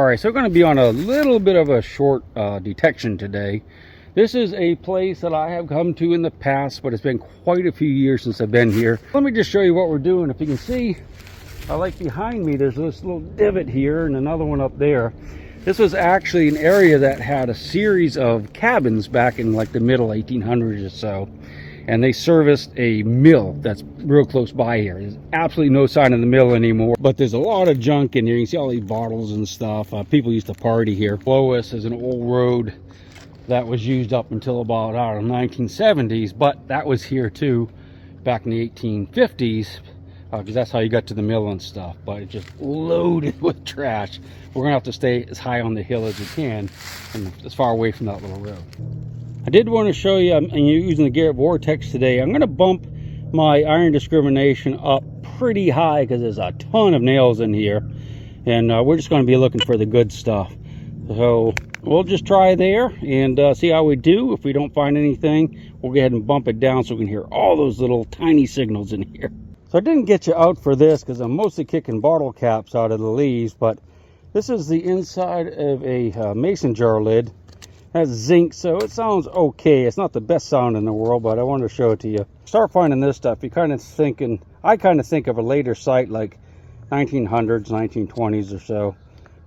All right, so we're going to be on a little bit of a short detection today. This is a place that I have come to in the past, but it's been quite a few years since I've been here. Let me just show you what we're doing. If you can see, like behind me, there's this little divot here and another one up there. This was actually an area that had a series of cabins back in like the middle 1800s or so. And they serviced a mill that's real close by here. There's absolutely no sign of the mill anymore, but there's a lot of junk in here. You can see all these bottles and stuff. People used to party here. Lois is an old road that was used up until about, I don't know, 1970s, but that was here too back in the 1850s, because that's how you got to the mill and stuff. But it's just loaded with trash. We're gonna have to stay as high on the hill as we can and as far away from that little road. I did want to show you, I'm using the Garrett Vortex today. I'm going to bump my iron discrimination up pretty high because there's a ton of nails in here. And we're just going to be looking for the good stuff. So we'll just try there and see how we do. If we don't find anything, we'll go ahead and bump it down so we can hear all those little tiny signals in here. So I didn't get you out for this because I'm mostly kicking bottle caps out of the leaves. But this is the inside of a mason jar lid. Has zinc, so it sounds okay. It's not the best sound in the world, but I wanted to show it to you. Start finding this stuff, you're kind of thinking, I kind of think of a later site like 1900s, 1920s or so.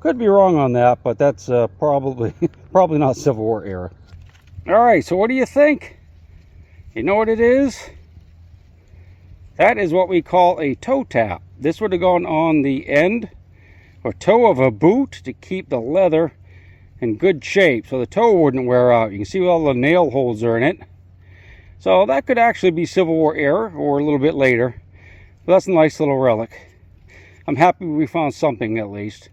Could be wrong on that, but that's probably not Civil War era. All right, so what do you think? You know what it is? That is what we call a toe tap. This would have gone on the end or toe of a boot to keep the leather in good shape so the toe wouldn't wear out. You can see all the nail holes are in it. So that could actually be Civil War era or a little bit later. But that's a nice little relic. I'm happy we found something at least.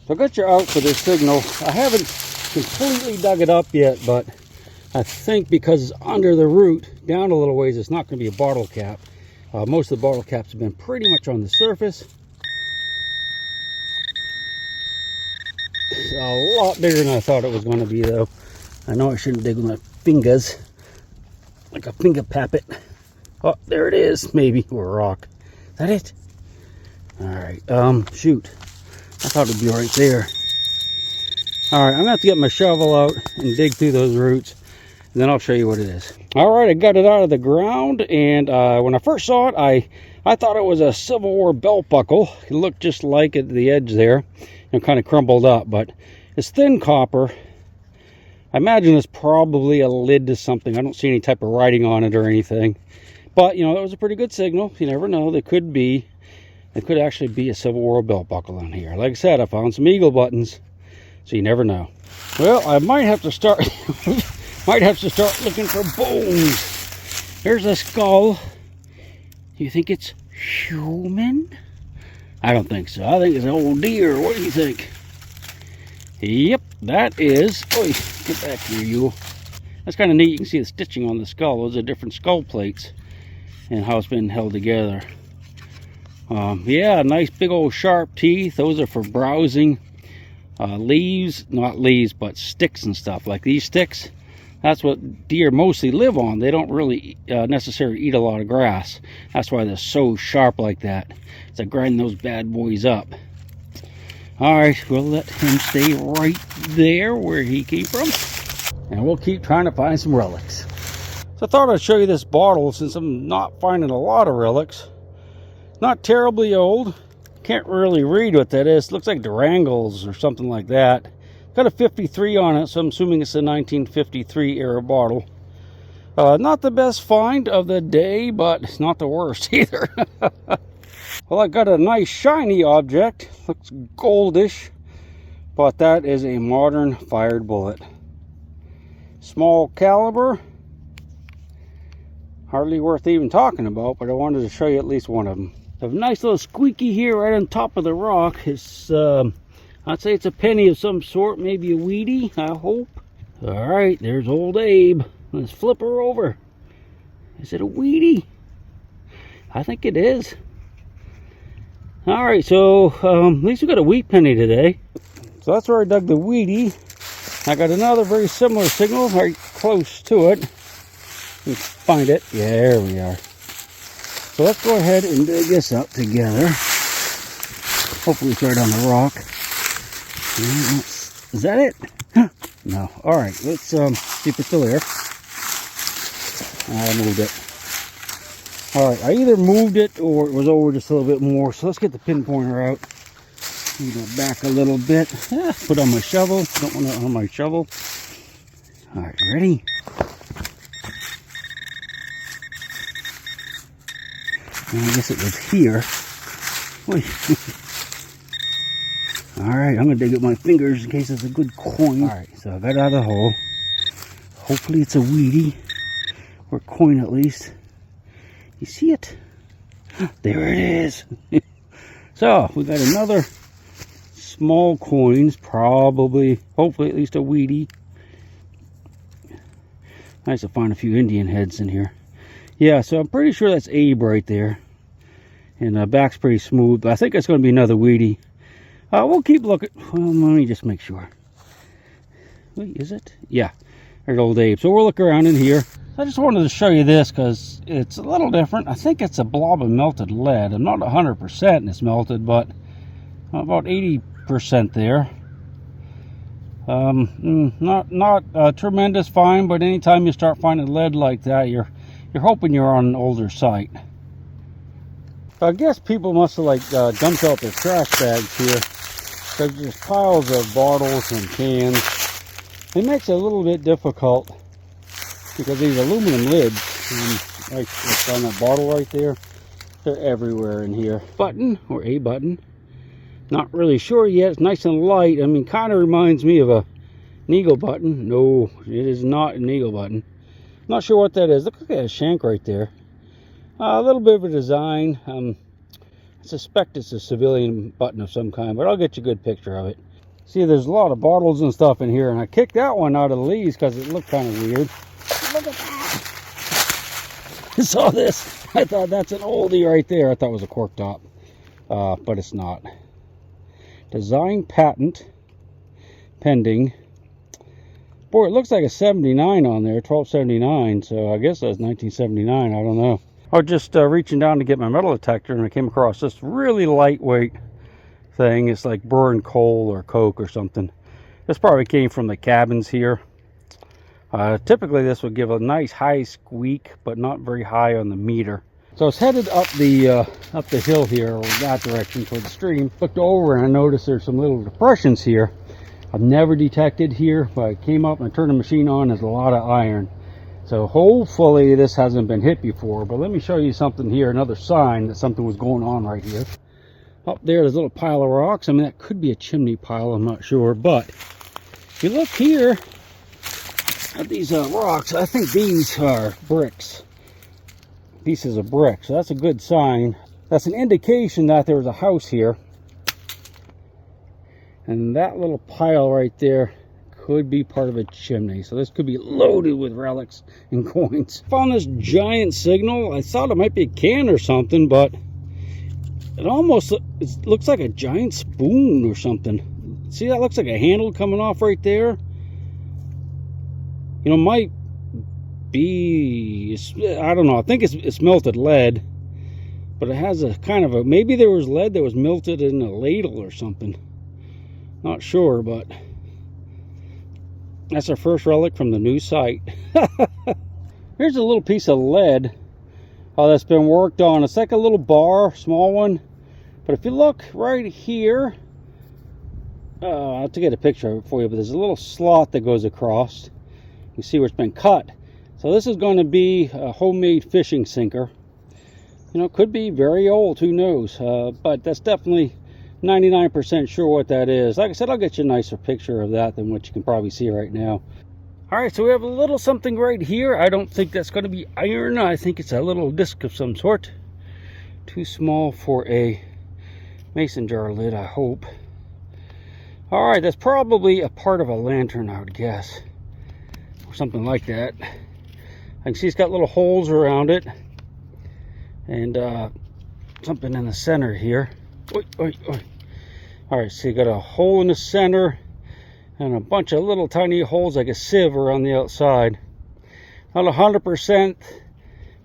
So I got you out for this signal. I haven't completely dug it up yet, but I think because it's under the root down a little ways, it's not going to be a bottle cap. Most of the bottle caps have been pretty much on the surface. A lot bigger than I thought it was going to be, though. I know I shouldn't dig with my fingers like a finger pappet. Oh, there it is, maybe, or a rock. Is that it? All right, shoot, I thought it'd be right there. All right, I'm gonna have to get my shovel out and dig through those roots, and then I'll show you what it is. All right, I got it out of the ground, and when I first saw it, I thought it was a Civil War belt buckle. It looked just like it at the edge there, and kind of crumbled up, but it's thin copper. I imagine it's probably a lid to something. I don't see any type of writing on it or anything, but you know, that was a pretty good signal. You never know, there could actually be a Civil War belt buckle on here. Like I said, I found some eagle buttons, so you never know. Well, I might have to start looking for bones. There's a skull. You think it's human? I don't think so. I think it's an old deer. What do you think? Yep, that is. Oh, get back here, you. That's kind of neat. You can see the stitching on the skull. Those are different skull plates and how it's been held together. Yeah, nice big old sharp teeth. Those are for browsing leaves, not leaves, but sticks and stuff. Like these sticks, that's what deer mostly live on. They don't really necessarily eat a lot of grass. That's why they're so sharp like that. It's like grinding those bad boys up. All right, we'll let him stay right there where he came from. And we'll keep trying to find some relics. So I thought I'd show you this bottle since I'm not finding a lot of relics. Not terribly old. Can't really read what that is. Looks like Durangles or something like that. Got a 53 on it, so I'm assuming it's a 1953 era bottle. Not the best find of the day, but it's not the worst either. Well, I got a nice shiny object. Looks goldish, but that is a modern fired bullet. Small caliber. Hardly worth even talking about, but I wanted to show you at least one of them. A nice little squeaky here right on top of the rock. It's I'd say it's a penny of some sort, maybe a weedy, I hope. All right, there's old Abe. Let's flip her over. Is it a weedy? I think it is. All right, so at least we got a wheat penny today. So that's where I dug the weedy. I got another very similar signal right close to it. Let's find it. Yeah, there we are. So let's go ahead and dig this up together. Hopefully it's right on the rock. Is that it? No. All right, let's see if it's still there. I moved it. All right, I either moved it or it was over just a little bit more. So let's get the pinpointer out. Move it back a little bit. Put on my shovel. Don't want it on my shovel. All right, ready? And I guess it was here. All right, I'm gonna dig up my fingers in case it's a good coin. All right, so I got it out of the hole. Hopefully it's a weedy or coin at least. You see it? There it is. So we got another small coins, probably, hopefully at least a weedy. Nice to find a few Indian heads in here. Yeah, so I'm pretty sure that's Abe right there. And the back's pretty smooth, but I think it's going to be another weedy. We'll keep looking. Well, let me just make sure. Wait, is it? Yeah, there's old Abe. So we'll look around in here. I just wanted to show you this because it's a little different. I think it's a blob of melted lead. I'm not 100% it's melted, but about 80% there. Not a tremendous find, but anytime you start finding lead like that, you're hoping you're on an older site. I guess people must have like dumped out their trash bags here. There's just piles of bottles and cans. It makes it a little bit difficult because these aluminum lids, like on that bottle right there, they're everywhere in here. Button, or a button. Not really sure yet. It's nice and light. I mean, kind of reminds me of an eagle button. No, it is not an eagle button. Not sure what that is. Look at that shank right there. A little bit of a design. I suspect it's a civilian button of some kind, but I'll get you a good picture of it. See, there's a lot of bottles and stuff in here, and I kicked that one out of the leaves because it looked kind of weird. Look at that! I saw this. I thought that's an oldie right there. I thought it was a cork top, but it's not. Design patent pending. Boy, it looks like a 79 on there, 1279. So I guess that's 1979. I don't know. I was just reaching down to get my metal detector, and I came across this really lightweight thing. It's like brewing coal or coke or something. This probably came from the cabins here. Typically this would give a nice high squeak, but not very high on the meter. So I was headed up the hill here, or that direction toward the stream. Looked over and I noticed there's some little depressions here. I've never detected here, but I came up and I turned the machine on. There's a lot of iron. So hopefully this hasn't been hit before, but let me show you something here, another sign that something was going on right here. Up there's a little pile of rocks. I mean, that could be a chimney pile, I'm not sure, but if you look here at these rocks, I think these are bricks, pieces of brick, so that's a good sign. That's an indication that there was a house here, and that little pile right there could be part of a chimney. So this could be loaded with relics and coins. Found this giant signal. I thought it might be a can or something, but it looks like a giant spoon or something. See, that looks like a handle coming off right there. You know, might be, I don't know, I think it's melted lead, but it has a kind of a, maybe there was lead that was melted in a ladle or something. Not sure, but that's our first relic from the new site. Here's a little piece of lead that's been worked on. It's like a little bar, small one. But if you look right here, I'll have to get a picture of it for you, but there's a little slot that goes across. You see where it's been cut. So this is going to be a homemade fishing sinker. You know, it could be very old, who knows. But that's definitely 99% sure what that is. Like I said, I'll get you a nicer picture of that than what you can probably see right now. All right, so we have a little something right here. I don't think that's going to be iron. I think it's a little disc of some sort. Too small for a mason jar lid, I hope. All right, that's probably a part of a lantern, I would guess. Or something like that. I can see it's got little holes around it. And something in the center here. Oi, oi, oi. All right, so you got a hole in the center and a bunch of little tiny holes like a sieve around the outside. Not 100%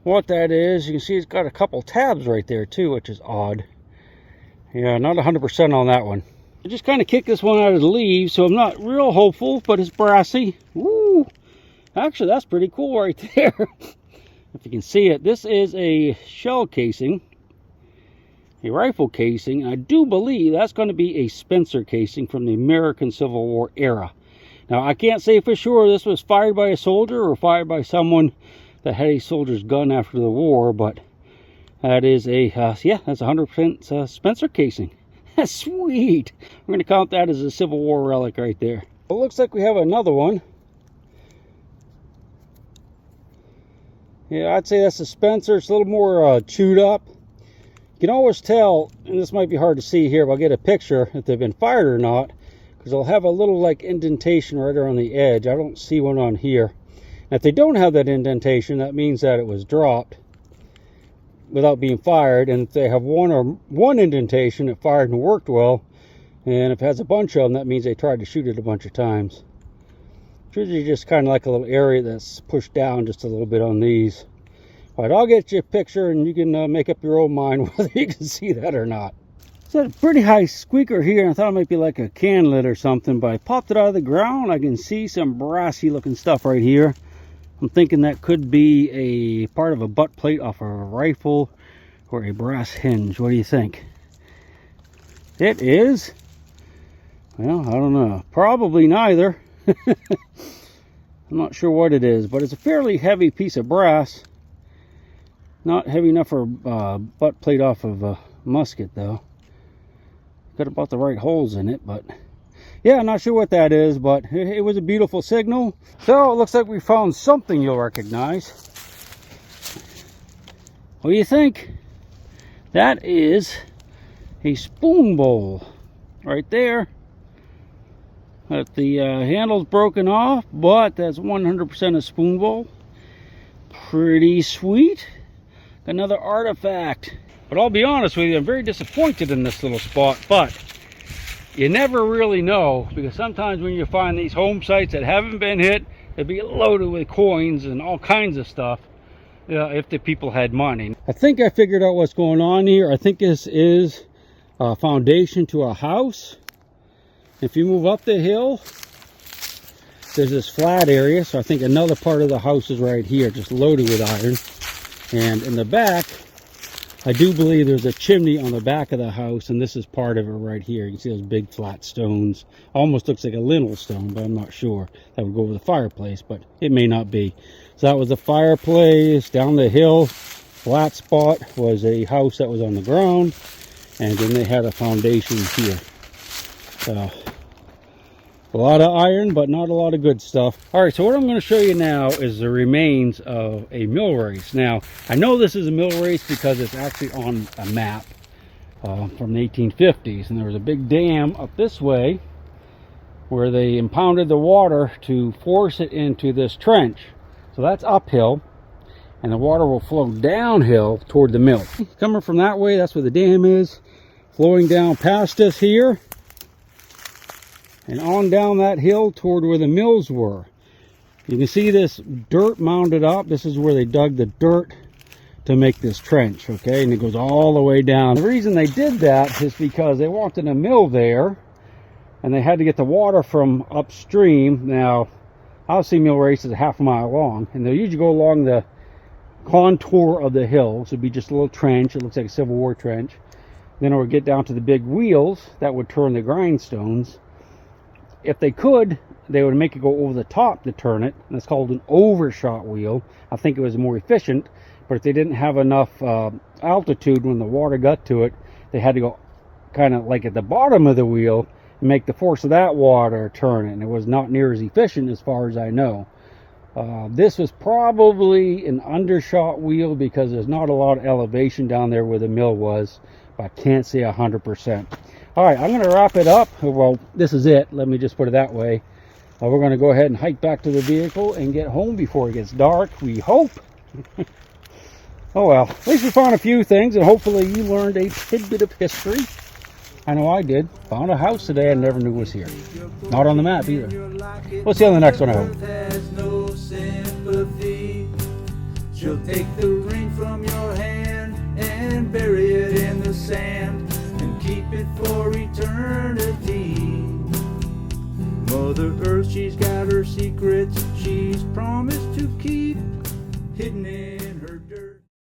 what that is. You can see it's got a couple tabs right there too, which is odd. Yeah, not 100% on that one. I just kind of kicked this one out of the leaves, so I'm not real hopeful, but it's brassy. Woo! Actually, that's pretty cool right there. If you can see it, this is a shell casing, a rifle casing. I do believe that's going to be a Spencer casing from the American Civil War era. Now, I can't say for sure this was fired by a soldier or fired by someone that had a soldier's gun after the war, but that is a, yeah, that's 100% Spencer casing. That's sweet. We're going to count that as a Civil War relic right there. It looks like we have another one. Yeah, I'd say that's a Spencer. It's a little more chewed up. You can always tell, and this might be hard to see here, but I'll get a picture if they've been fired or not, because they'll have a little like indentation right around the edge. I don't see one on here. And if they don't have that indentation, that means that it was dropped without being fired. And if they have one indentation, it fired and worked well. And if it has a bunch of them, that means they tried to shoot it a bunch of times. It's usually just kind of like a little area that's pushed down just a little bit on these. All right, I'll get you a picture and you can make up your own mind whether you can see that or not. It's a pretty high squeaker here, and I thought it might be like a can lid or something, but I popped it out of the ground. I can see some brassy looking stuff right here. I'm thinking that could be a part of a butt plate off of a rifle or a brass hinge. What do you think? It is? Well, I don't know. Probably neither. I'm not sure what it is, but it's a fairly heavy piece of brass. Not heavy enough for a butt plate off of a musket, though. Got about the right holes in it, but yeah, I'm not sure what that is, but it was a beautiful signal. So it looks like we found something you'll recognize. What do you think? That is a spoon bowl right there. But the handle's broken off, but that's 100% a spoon bowl. Pretty sweet. Another artifact. But I'll be honest with you, I'm very disappointed in this little spot, but you never really know, because sometimes when you find these home sites that haven't been hit, they'll be loaded with coins and all kinds of stuff, if the people had money. I think I figured out what's going on here. I think this is a foundation to a house. If you move up the hill, there's this flat area, so I think another part of the house is right here, just loaded with iron. And in the back, I do believe there's a chimney on the back of the house, and this is part of it right here. You can see those big flat stones. Almost looks like a lintel stone, but I'm not sure. That would go over the fireplace, but it may not be. So that was the fireplace. Down the hill, flat spot was a house that was on the ground, and then they had a foundation here. So a lot of iron, but not a lot of good stuff. All right, so what I'm going to show you now is the remains of a mill race. Now, I know this is a mill race because it's actually on a map from the 1850s. And there was a big dam up this way where they impounded the water to force it into this trench. So that's uphill, and the water will flow downhill toward the mill. Coming from that way, that's where the dam is. Flowing down past us here, and on down that hill toward where the mills were. You can see this dirt mounded up. This is where they dug the dirt to make this trench, okay? And it goes all the way down. The reason they did that is because they wanted a mill there, and they had to get the water from upstream. Now, obviously mill race is a half a mile long, and they'll usually go along the contour of the hill. So it'd be just a little trench. It looks like a Civil War trench. Then it would get down to the big wheels that would turn the grindstones. If they could, they would make it go over the top to turn it, and it's called an overshot wheel. I think it was more efficient, but if they didn't have enough altitude when the water got to it, they had to go kind of like at the bottom of the wheel and make the force of that water turn it, and it was not near as efficient as far as I know. This was probably an undershot wheel because there's not a lot of elevation down there where the mill was, but I can't say 100%. All right, I'm going to wrap it up. Well, this is it. Let me just put it that way. We're going to go ahead and hike back to the vehicle and get home before it gets dark, we hope. Oh well, at least we found a few things, and hopefully you learned a tidbit of history. I know I did. Found a house today I never knew was here. Not on the map either. We'll see you on the next one, I hope. She'll take the ring from your hand and bury it in the sand and keep it for eternity. Mother Earth, she's got her secrets she's promised to keep hidden in